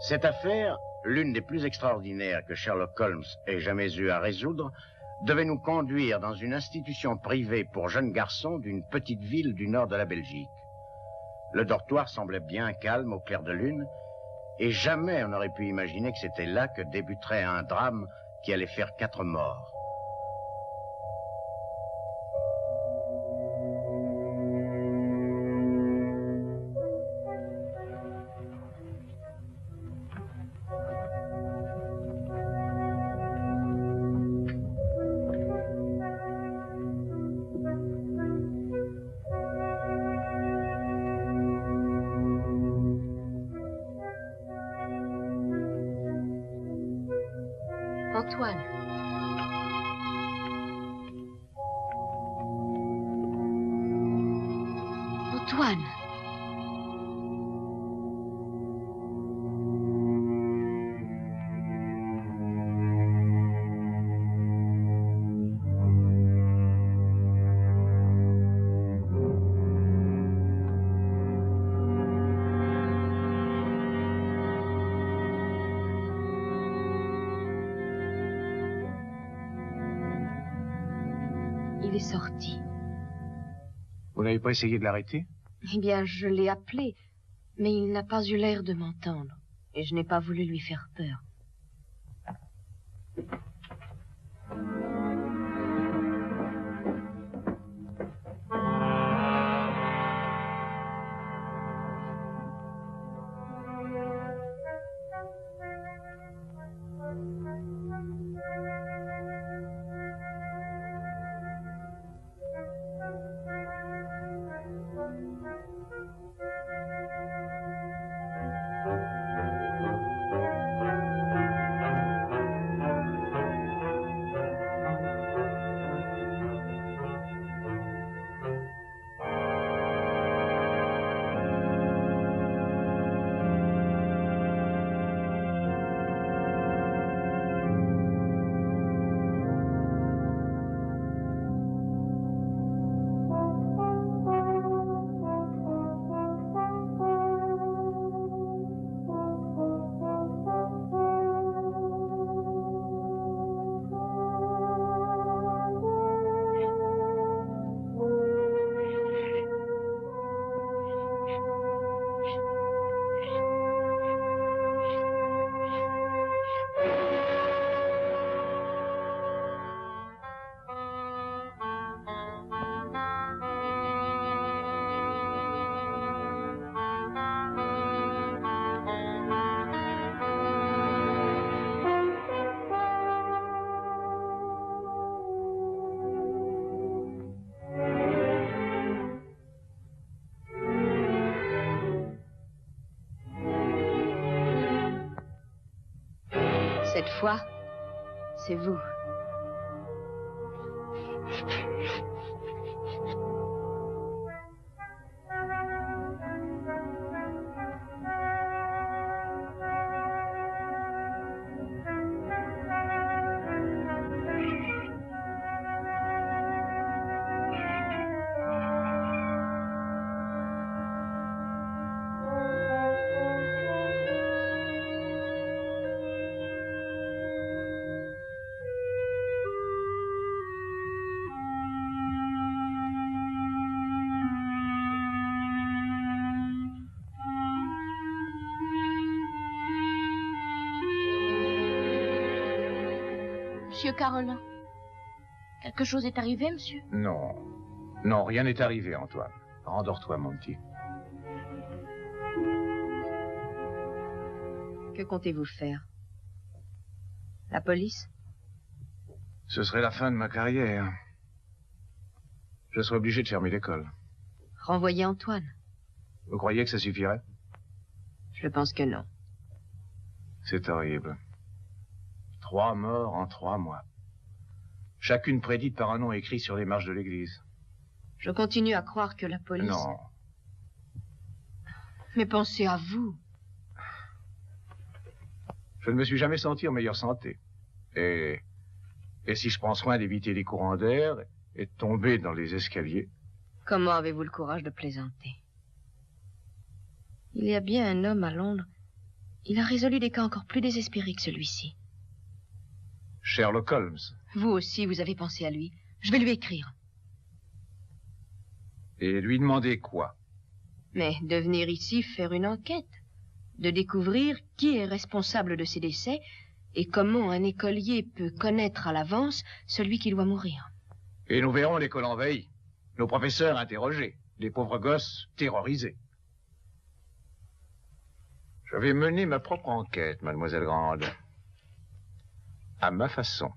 Cette affaire, l'une des plus extraordinaires que Sherlock Holmes ait jamais eu à résoudre, devait nous conduire dans une institution privée pour jeunes garçons d'une petite ville du nord de la Belgique. Le dortoir semblait bien calme au clair de lune, et jamais on n'aurait pu imaginer que c'était là que débuterait un drame qui allait faire 4 morts. Antoine. Antoine. Il est sorti. Vous n'avez pas essayé de l'arrêter? Eh bien, je l'ai appelé, mais il n'a pas eu l'air de m'entendre. Et je n'ai pas voulu lui faire peur. Cette fois, c'est vous. Monsieur Carolin, quelque chose est arrivé, monsieur? Non. Non, rien n'est arrivé, Antoine. Rendors-toi, mon petit. Que comptez-vous faire? La police? Ce serait la fin de ma carrière. Je serais obligé de fermer l'école. Renvoyer Antoine? Vous croyez que ça suffirait? Je pense que non. C'est horrible. 3 morts en 3 mois. Chacune prédite par un nom écrit sur les marches de l'église. Je continue à croire que la police... Non. Mais pensez à vous. Je ne me suis jamais senti en meilleure santé. Et si je prends soin d'éviter les courants d'air et de tomber dans les escaliers... Comment avez-vous le courage de plaisanter? Il y a bien un homme à Londres Il a résolu des cas encore plus désespérés que celui-ci. Sherlock Holmes. Vous aussi, vous avez pensé à lui. Je vais lui écrire. Et lui demander quoi? Mais de venir ici faire une enquête. De découvrir qui est responsable de ces décès et comment un écolier peut connaître à l'avance celui qui doit mourir. Et nous verrons l'école envahie. Nos professeurs interrogés. Les pauvres gosses terrorisés. Je vais mener ma propre enquête, mademoiselle Grande. À ma façon.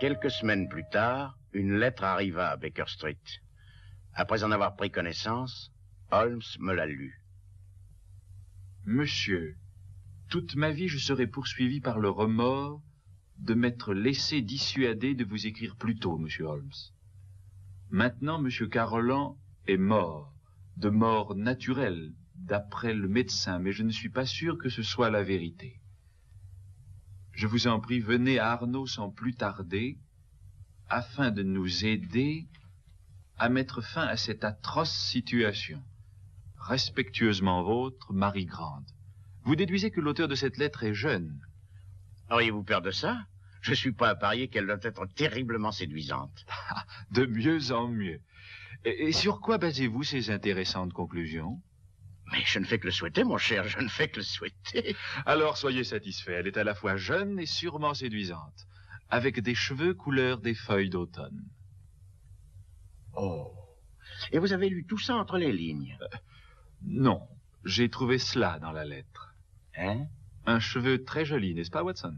Quelques semaines plus tard, une lettre arriva à Baker Street. Après en avoir pris connaissance, Holmes me l'a lue. Monsieur, toute ma vie je serai poursuivi par le remords de m'être laissé dissuader de vous écrire plus tôt, monsieur Holmes. Maintenant, monsieur Carolan est mort, de mort naturelle, d'après le médecin, mais je ne suis pas sûr que ce soit la vérité. Je vous en prie, venez à Arnaud sans plus tarder, afin de nous aider à mettre fin à cette atroce situation. Respectueusement vôtre, Marie Grande. Vous déduisez que l'auteur de cette lettre est jeune. Auriez-vous peur de ça? Je suis pas à parier qu'elle doit être terriblement séduisante. De mieux en mieux. Et sur quoi basez-vous ces intéressantes conclusions? Mais je ne fais que le souhaiter, mon cher, je ne fais que le souhaiter. Alors soyez satisfait, elle est à la fois jeune et sûrement séduisante, avec des cheveux couleur des feuilles d'automne. Oh. Et vous avez lu tout ça entre les lignes? Non, j'ai trouvé cela dans la lettre. Hein? Un cheveu très joli, n'est-ce pas, Watson?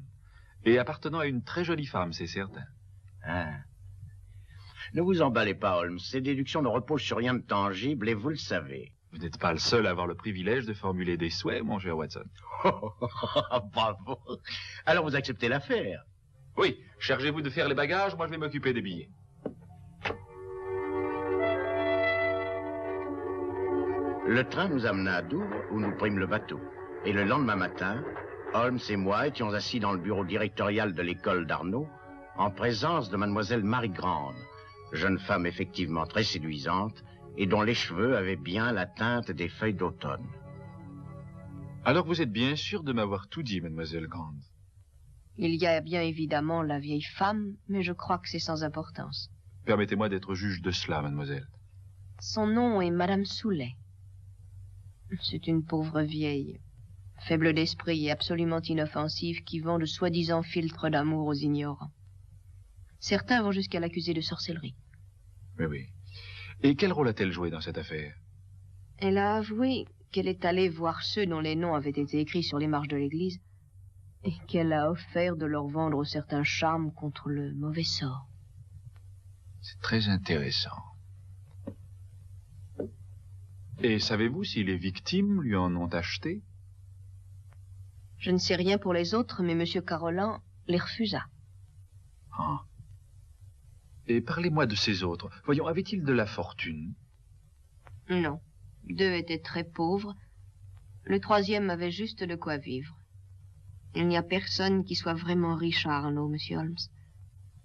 Et appartenant à une très jolie femme, c'est certain. Hein? Ne vous emballez pas, Holmes. Ces déductions ne reposent sur rien de tangible et vous le savez. Vous n'êtes pas le seul à avoir le privilège de formuler des souhaits, mon cher Watson. Bravo. Alors vous acceptez l'affaire? Oui, chargez-vous de faire les bagages, moi je vais m'occuper des billets. Le train nous amena à Douvres, où nous prîmes le bateau. Et le lendemain matin, Holmes et moi étions assis dans le bureau directorial de l'école d'Arnaud, en présence de mademoiselle Marie Grande, jeune femme effectivement très séduisante, et dont les cheveux avaient bien la teinte des feuilles d'automne. Alors vous êtes bien sûr de m'avoir tout dit, mademoiselle Grande. Il y a bien évidemment la vieille femme, mais je crois que c'est sans importance. Permettez-moi d'être juge de cela, mademoiselle. Son nom est Madame Soulet. C'est une pauvre vieille, faible d'esprit et absolument inoffensive, qui vend de soi-disant filtres d'amour aux ignorants. Certains vont jusqu'à l'accuser de sorcellerie. Mais oui. Et quel rôle a-t-elle joué dans cette affaire? Elle a avoué qu'elle est allée voir ceux dont les noms avaient été écrits sur les marches de l'église et qu'elle a offert de leur vendre certains charmes contre le mauvais sort. C'est très intéressant. Et savez-vous si les victimes lui en ont acheté? Je ne sais rien pour les autres, mais M. Carolan les refusa. Ah. Et parlez-moi de ces autres. Voyons, avaient-ils de la fortune? Non. 2 étaient très pauvres. Le 3e avait juste de quoi vivre. Il n'y a personne qui soit vraiment riche à Arnaud, monsieur Holmes.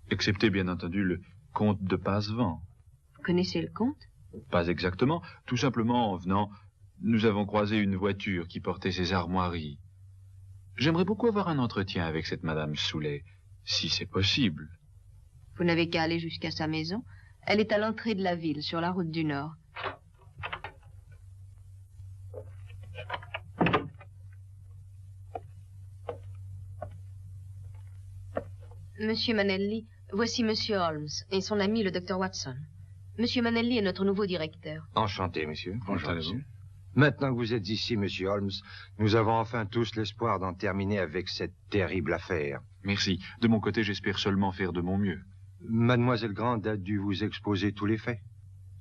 Excepté, bien entendu, le comte de Passevent. Vous connaissez le comte? Pas exactement. Tout simplement, en venant, nous avons croisé une voiture qui portait ses armoiries. J'aimerais beaucoup avoir un entretien avec cette madame Soulet, si c'est possible. Vous n'avez qu'à aller jusqu'à sa maison. Elle est à l'entrée de la ville, sur la route du Nord. Monsieur Manelli, voici Monsieur Holmes et son ami le docteur Watson. Monsieur Manelli est notre nouveau directeur. Enchanté, monsieur. Bonjour, monsieur. Maintenant que vous êtes ici, monsieur Holmes, nous avons enfin tous l'espoir d'en terminer avec cette terrible affaire. Merci. De mon côté, j'espère seulement faire de mon mieux. Mademoiselle Grande a dû vous exposer tous les faits.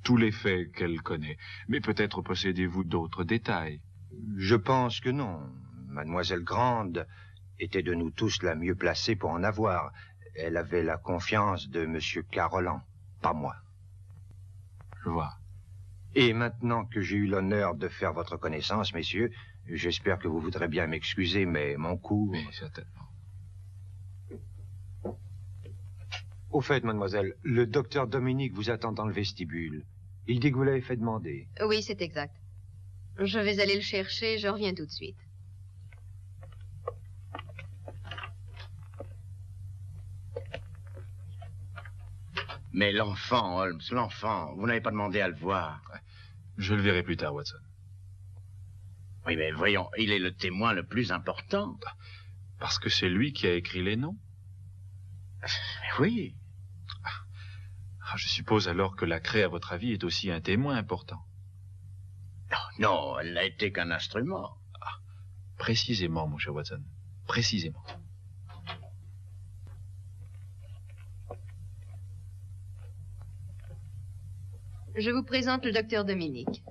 Tous les faits qu'elle connaît. Mais peut-être possédez-vous d'autres détails. Je pense que non. Mademoiselle Grande était de nous tous la mieux placée pour en avoir. Elle avait la confiance de monsieur Carolan, pas moi. Je vois. Et maintenant que j'ai eu l'honneur de faire votre connaissance, messieurs, j'espère que vous voudrez bien m'excuser, mais mon cours... Oui, certainement. Au fait, mademoiselle, le docteur Dominique vous attend dans le vestibule. Il dit que vous l'avez fait demander. Oui, c'est exact. Je vais aller le chercher, je reviens tout de suite. Mais l'enfant, Holmes, l'enfant, vous n'avez pas demandé à le voir. Je le verrai plus tard, Watson. Oui, mais voyons, il est le témoin le plus important. Parce que c'est lui qui a écrit les noms? Oui. Je suppose alors que la craie, à votre avis, est aussi un témoin important. Non, elle n'a été qu'un instrument. Précisément, mon cher Watson. Précisément. Je vous présente le docteur Dominique.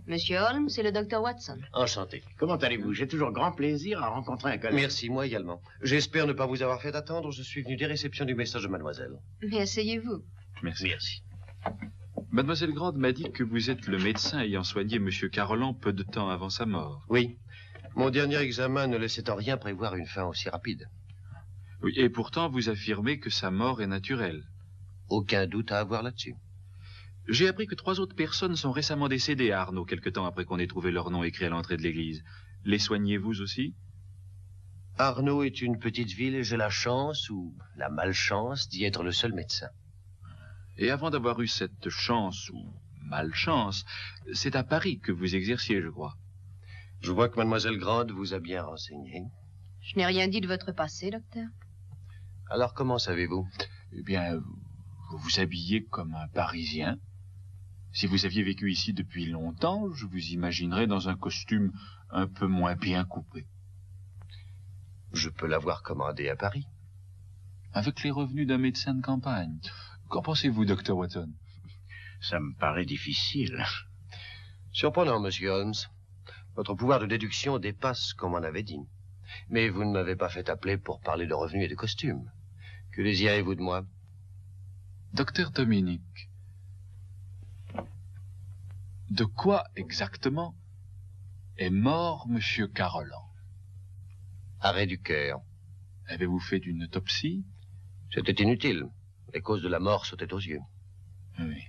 Monsieur Holmes, c'est le docteur Watson. Enchanté. Comment allez-vous? J'ai toujours grand plaisir à rencontrer un collègue. Merci, moi également. J'espère ne pas vous avoir fait attendre. Je suis venu des réceptions du message de mademoiselle. Mais asseyez-vous. Merci. Merci. Mademoiselle Grande m'a dit que vous êtes le médecin ayant soigné Monsieur Carolan peu de temps avant sa mort. Oui. Mon dernier examen ne laissait en rien prévoir une fin aussi rapide. Oui, et pourtant vous affirmez que sa mort est naturelle. Aucun doute à avoir là-dessus. J'ai appris que 3 autres personnes sont récemment décédées à Arnaud, quelque temps après qu'on ait trouvé leur nom écrit à l'entrée de l'église. Les soignez-vous aussi? Arnaud est une petite ville et j'ai la chance, ou la malchance, d'y être le seul médecin. Et avant d'avoir eu cette chance, ou malchance, c'est à Paris que vous exerciez, je crois. Je vois que mademoiselle Grande vous a bien renseigné. Je n'ai rien dit de votre passé, docteur. Alors comment savez-vous? Eh bien, vous vous habillez comme un Parisien. Si vous aviez vécu ici depuis longtemps, je vous imaginerais dans un costume un peu moins bien coupé. Je peux l'avoir commandé à Paris. Avec les revenus d'un médecin de campagne. Qu'en pensez-vous, docteur Watson? Ça me paraît difficile. Surprenant, monsieur Holmes. Votre pouvoir de déduction dépasse ce qu'on m'en avait dit. Mais vous ne m'avez pas fait appeler pour parler de revenus et de costumes. Que désirez-vous de moi? Docteur Dominique, de quoi exactement est mort Monsieur Carolan? Arrêt du cœur. Avez-vous fait une autopsie? C'était inutile. Les causes de la mort sautaient aux yeux. Oui.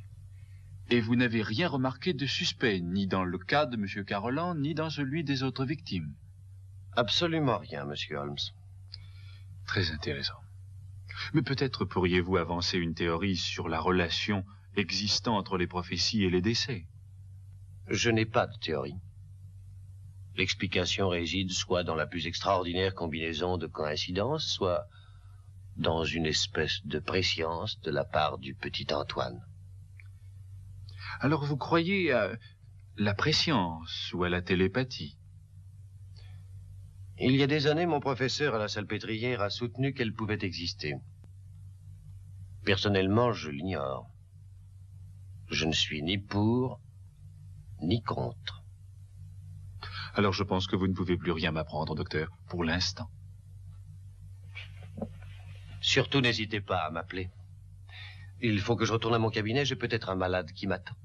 Et vous n'avez rien remarqué de suspect, ni dans le cas de Monsieur Carolan, ni dans celui des autres victimes? Absolument rien, monsieur Holmes. Très intéressant. Mais peut-être pourriez-vous avancer une théorie sur la relation existant entre les prophéties et les décès? Je n'ai pas de théorie. L'explication réside soit dans la plus extraordinaire combinaison de coïncidences, soit dans une espèce de prescience de la part du petit Antoine. Alors vous croyez à la prescience ou à la télépathie? Il y a des années, mon professeur à la Salpêtrière a soutenu qu'elle pouvait exister. Personnellement, je l'ignore. Je ne suis ni pour, ni contre. Alors je pense que vous ne pouvez plus rien m'apprendre, docteur, pour l'instant. Surtout, n'hésitez pas à m'appeler. Il faut que je retourne à mon cabinet, j'ai peut-être un malade qui m'attend.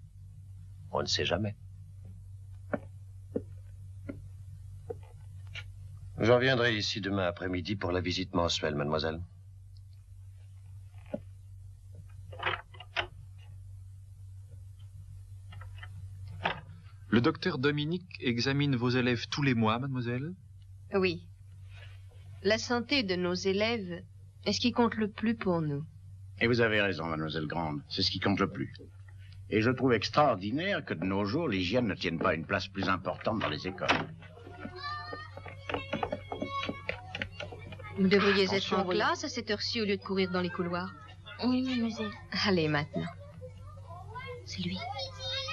On ne sait jamais. Je reviendrai ici demain après-midi pour la visite mensuelle, mademoiselle. Le docteur Dominique examine vos élèves tous les mois, mademoiselle? Oui. La santé de nos élèves est ce qui compte le plus pour nous. Et vous avez raison, mademoiselle Grande. C'est ce qui compte le plus. Et je trouve extraordinaire que de nos jours, l'hygiène ne tienne pas une place plus importante dans les écoles. Vous devriez être Attention, en oui. classe à cette heure-ci au lieu de courir dans les couloirs. Oui, mademoiselle. Allez, maintenant. C'est lui.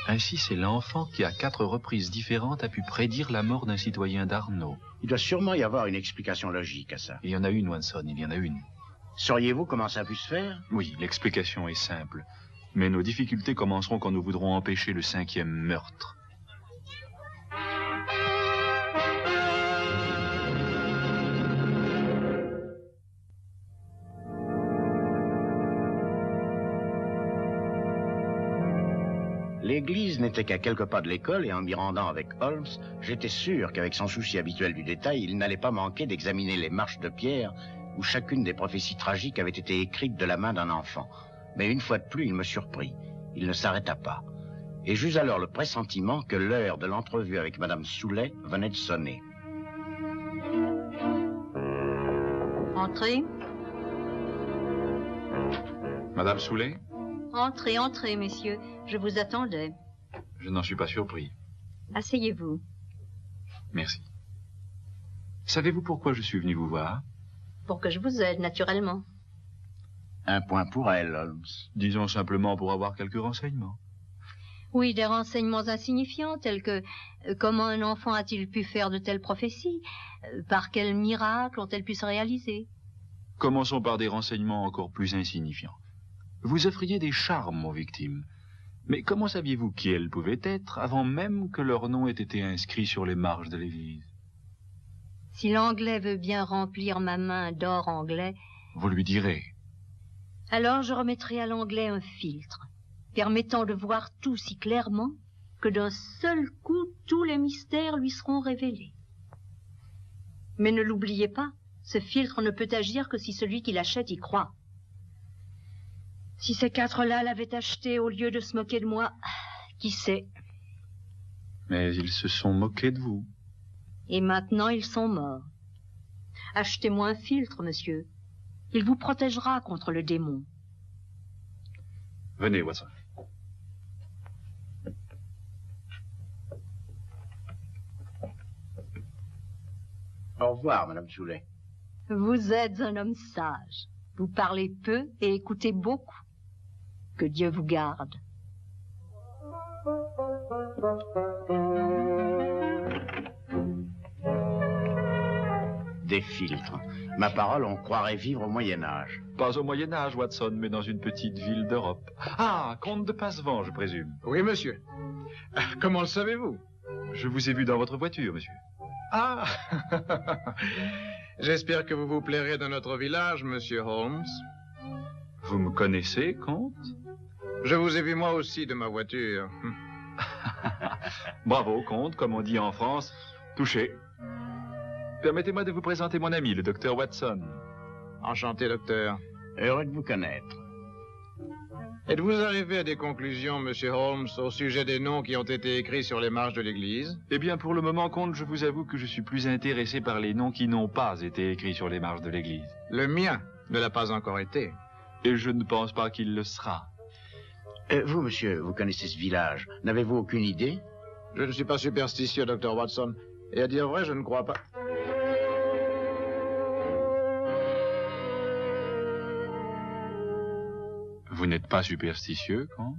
Ainsi, c'est l'enfant qui, à 4 reprises différentes, a pu prédire la mort d'un citoyen d'Arnaud. Il doit sûrement y avoir une explication logique à ça. Il y en a une, Watson, il y en a une. Sauriez-vous comment ça a pu se faire? Oui, l'explication est simple. Mais nos difficultés commenceront quand nous voudrons empêcher le 5e meurtre. L'église n'était qu'à quelques pas de l'école et en m'y rendant avec Holmes, j'étais sûr qu'avec son souci habituel du détail, il n'allait pas manquer d'examiner les marches de pierre où chacune des prophéties tragiques avait été écrite de la main d'un enfant. Mais une fois de plus, il me surprit. Il ne s'arrêta pas. Et j'eus alors le pressentiment que l'heure de l'entrevue avec Madame Soulet venait de sonner. Entrez. Madame Soulet? Entrez, entrez, messieurs. Je vous attendais. Je n'en suis pas surpris. Asseyez-vous. Merci. Savez-vous pourquoi je suis venu vous voir? Pour que je vous aide, naturellement. Un point pour elle, Holmes. Disons simplement pour avoir quelques renseignements. Oui, des renseignements insignifiants, tels que comment un enfant a-t-il pu faire de telles prophéties? Par quel miracle ont-elles pu se réaliser? Commençons par des renseignements encore plus insignifiants. Vous offriez des charmes aux victimes. Mais comment saviez-vous qui elles pouvaient être avant même que leur nom ait été inscrit sur les marges de l'église? Si l'anglais veut bien remplir ma main d'or anglais... Vous lui direz. Alors je remettrai à l'anglais un filtre, permettant de voir tout si clairement que d'un seul coup, tous les mystères lui seront révélés. Mais ne l'oubliez pas, ce filtre ne peut agir que si celui qui l'achète y croit. Si ces quatre-là l'avaient acheté au lieu de se moquer de moi, qui sait? Mais ils se sont moqués de vous. Et maintenant, ils sont morts. Achetez-moi un filtre, monsieur. Il vous protégera contre le démon. Venez, Watson. Au revoir, Madame Soulet. Vous êtes un homme sage. Vous parlez peu et écoutez beaucoup. Que Dieu vous garde. Des filtres. Ma parole, on croirait vivre au Moyen-Âge. Pas au Moyen-Âge, Watson, mais dans une petite ville d'Europe. Ah, comte de Passevant, je présume. Oui, monsieur. Comment le savez-vous? Je vous ai vu dans votre voiture, monsieur. Ah! J'espère que vous vous plairez dans notre village, monsieur Holmes. Vous me connaissez, comte? Je vous ai vu moi aussi de ma voiture. Bravo, comte, comme on dit en France. Touché. Permettez-moi de vous présenter mon ami, le docteur Watson. Enchanté, docteur. Heureux de vous connaître. Êtes-vous arrivé à des conclusions, monsieur Holmes, au sujet des noms qui ont été écrits sur les marges de l'église? Eh bien, pour le moment, comte, je vous avoue que je suis plus intéressé par les noms qui n'ont pas été écrits sur les marges de l'église. Le mien ne l'a pas encore été. Et je ne pense pas qu'il le sera. Vous, monsieur, vous connaissez ce village. N'avez-vous aucune idée? Je ne suis pas superstitieux, docteur Watson. Et à dire vrai, je ne crois pas... Vous n'êtes pas superstitieux, comte?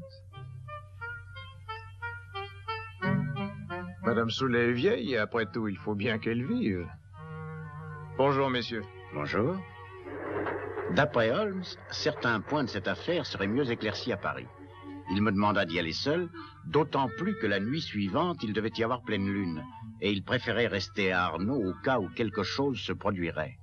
Madame Soulet est vieille, et après tout, il faut bien qu'elle vive. Bonjour, messieurs. Bonjour. D'après Holmes, certains points de cette affaire seraient mieux éclaircis à Paris. Il me demanda d'y aller seul, d'autant plus que la nuit suivante, il devait y avoir pleine lune, et il préférait rester à Arnaud au cas où quelque chose se produirait.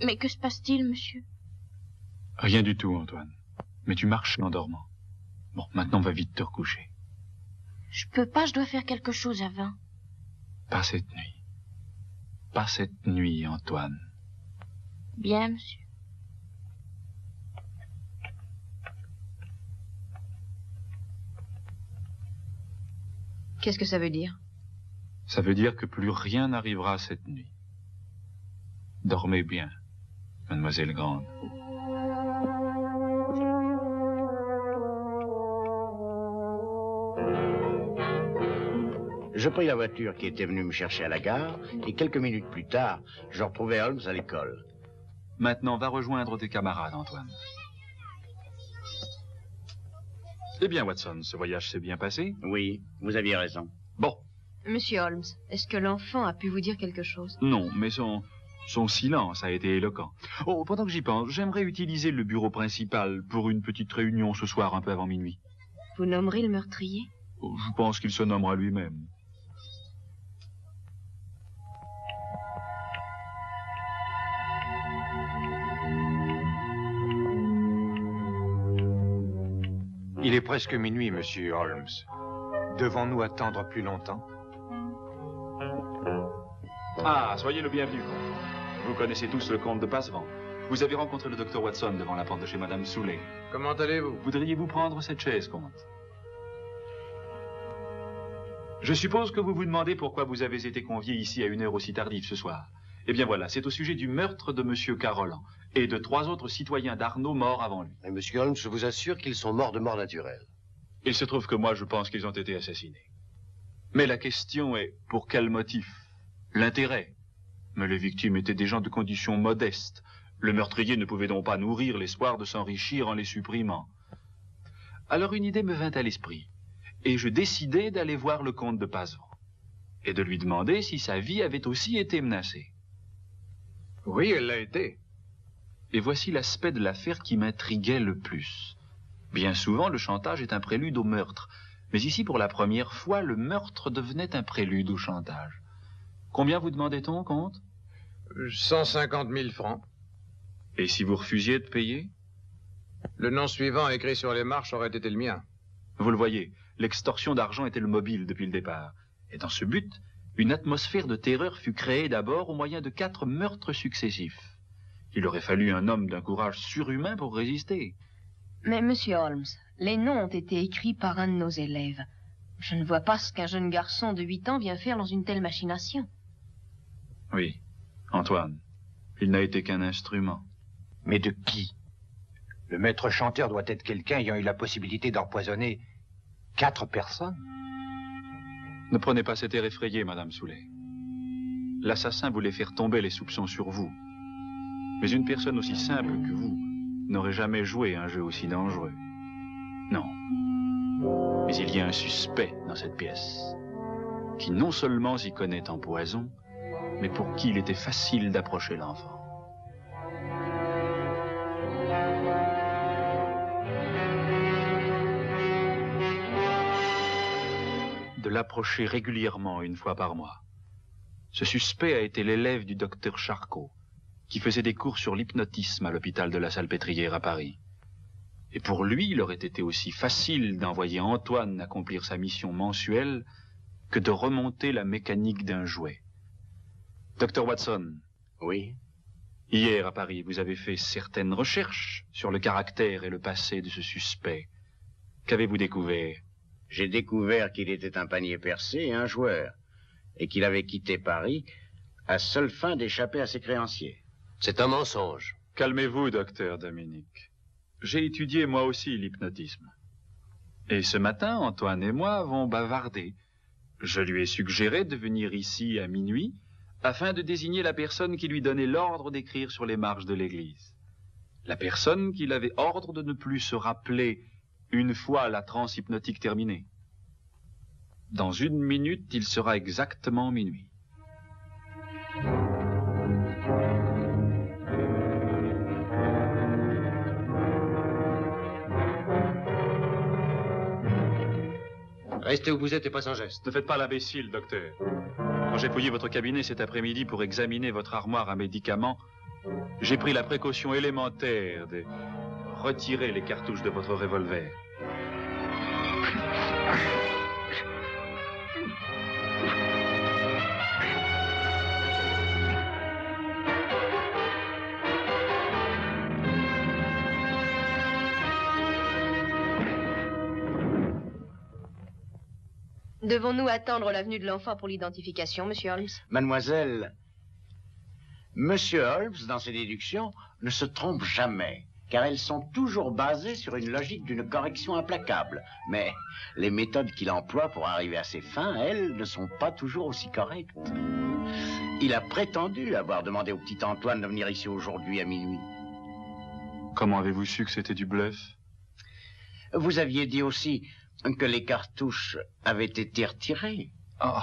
Mais que se passe-t-il, monsieur? Rien du tout, Antoine. Mais tu marches en dormant. Bon, maintenant va vite te recoucher. Je peux pas, je dois faire quelque chose avant. Pas cette nuit. Pas cette nuit, Antoine. Bien, monsieur. Qu'est-ce que ça veut dire? Ça veut dire que plus rien n'arrivera cette nuit. Dormez bien, mademoiselle Grande. Je pris la voiture qui était venue me chercher à la gare, et quelques minutes plus tard, je retrouvais Holmes à l'école. Maintenant, va rejoindre tes camarades, Antoine. Eh bien, Watson, ce voyage s'est bien passé? Oui, vous aviez raison. Bon. Monsieur Holmes, est-ce que l'enfant a pu vous dire quelque chose? Non, mais son silence a été éloquent. Oh, pendant que j'y pense, j'aimerais utiliser le bureau principal pour une petite réunion ce soir un peu avant minuit. Vous nommerez le meurtrier? Oh, je pense qu'il se nommera lui-même. Il est presque minuit, monsieur Holmes. Devons-nous attendre plus longtemps? Ah, soyez le bienvenu, comte. Vous connaissez tous le comte de Passevent. Vous avez rencontré le docteur Watson devant la porte de chez Madame Soulet. Comment allez-vous? Voudriez-vous prendre cette chaise, comte? Je suppose que vous vous demandez pourquoi vous avez été convié ici à une heure aussi tardive ce soir. Eh bien voilà, c'est au sujet du meurtre de Monsieur Carolan et de 3 autres citoyens d'Arnaud morts avant lui. Et monsieur Holmes, je vous assure qu'ils sont morts de mort naturelle. Il se trouve que moi, je pense qu'ils ont été assassinés. Mais la question est, pour quel motif? L'intérêt. Mais les victimes étaient des gens de condition modeste. Le meurtrier ne pouvait donc pas nourrir l'espoir de s'enrichir en les supprimant. Alors une idée me vint à l'esprit, et je décidai d'aller voir le comte de Passevent, et de lui demander si sa vie avait aussi été menacée. Oui, elle l'a été. Et voici l'aspect de l'affaire qui m'intriguait le plus. Bien souvent, le chantage est un prélude au meurtre, mais ici, pour la première fois, le meurtre devenait un prélude au chantage. Combien vous demandait-on, comte? 150 000 francs. Et si vous refusiez de payer? Le nom suivant écrit sur les marches aurait été le mien. Vous le voyez, l'extorsion d'argent était le mobile depuis le départ. Et dans ce but, une atmosphère de terreur fut créée d'abord au moyen de 4 meurtres successifs. Il aurait fallu un homme d'un courage surhumain pour résister. Mais, monsieur Holmes, les noms ont été écrits par un de nos élèves. Je ne vois pas ce qu'un jeune garçon de 8 ans vient faire dans une telle machination. Oui, Antoine. Il n'a été qu'un instrument. Mais de qui? Le maître chanteur doit être quelqu'un ayant eu la possibilité d'empoisonner 4 personnes. Ne prenez pas cet air effrayé, Madame Soulet. L'assassin voulait faire tomber les soupçons sur vous. Mais une personne aussi simple que vous n'aurait jamais joué un jeu aussi dangereux. Non. Mais il y a un suspect dans cette pièce, qui non seulement s'y connaît en poison, mais pour qui il était facile d'approcher l'enfant. De l'approcher régulièrement 1 fois par mois. Ce suspect a été l'élève du docteur Charcot, qui faisait des cours sur l'hypnotisme à l'hôpital de la Salpêtrière à Paris. Et pour lui, il aurait été aussi facile d'envoyer Antoine accomplir sa mission mensuelle que de remonter la mécanique d'un jouet. Docteur Watson. Oui? Hier à Paris, vous avez fait certaines recherches sur le caractère et le passé de ce suspect. Qu'avez-vous découvert? J'ai découvert qu'il était un panier percé et un joueur, et qu'il avait quitté Paris à seule fin d'échapper à ses créanciers. C'est un mensonge. Calmez-vous, docteur Dominique. J'ai étudié moi aussi l'hypnotisme. Et ce matin, Antoine et moi avons bavardé. Je lui ai suggéré de venir ici à minuit afin de désigner la personne qui lui donnait l'ordre d'écrire sur les marches de l'église. La personne qu'il avait ordre de ne plus se rappeler une fois la transe hypnotique terminée. Dans 1 minute, il sera exactement minuit. Restez où vous êtes et pas un geste. Ne faites pas l'imbécile, docteur. Quand j'ai fouillé votre cabinet cet après-midi pour examiner votre armoire à médicaments, j'ai pris la précaution élémentaire de retirer les cartouches de votre revolver. Devons-nous attendre la venue de l'enfant pour l'identification, monsieur Holmes? Mademoiselle, Monsieur Holmes, dans ses déductions, ne se trompe jamais, car elles sont toujours basées sur une logique d'une correction implacable. Mais les méthodes qu'il emploie pour arriver à ses fins, elles, ne sont pas toujours aussi correctes. Il a prétendu avoir demandé au petit Antoine de venir ici aujourd'hui à minuit. Comment avez-vous su que c'était du bluff? Vous aviez dit aussi que les cartouches avaient été retirées. Oh.